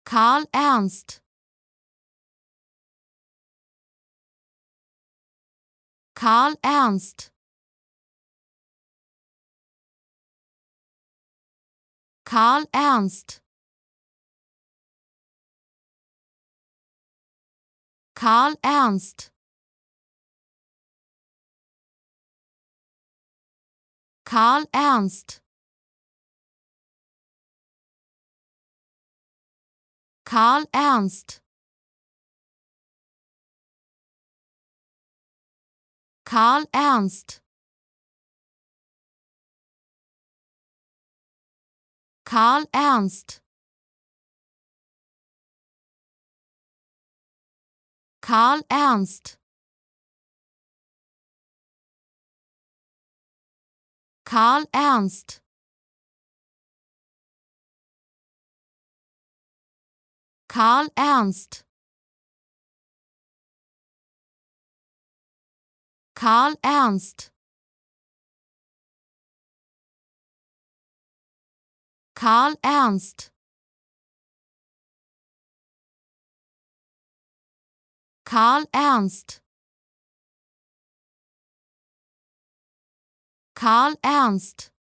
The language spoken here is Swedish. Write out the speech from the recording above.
Karl-Ernst. Karl-Ernst. Karl-Ernst. Karl-Ernst. Karl-Ernst. Karl-Ernst. Karl-Ernst. Karl-Ernst. Karl-Ernst. Karl-Ernst. Karl-Ernst. Karl-Ernst. Karl-Ernst. Karl-Ernst. Karl-Ernst.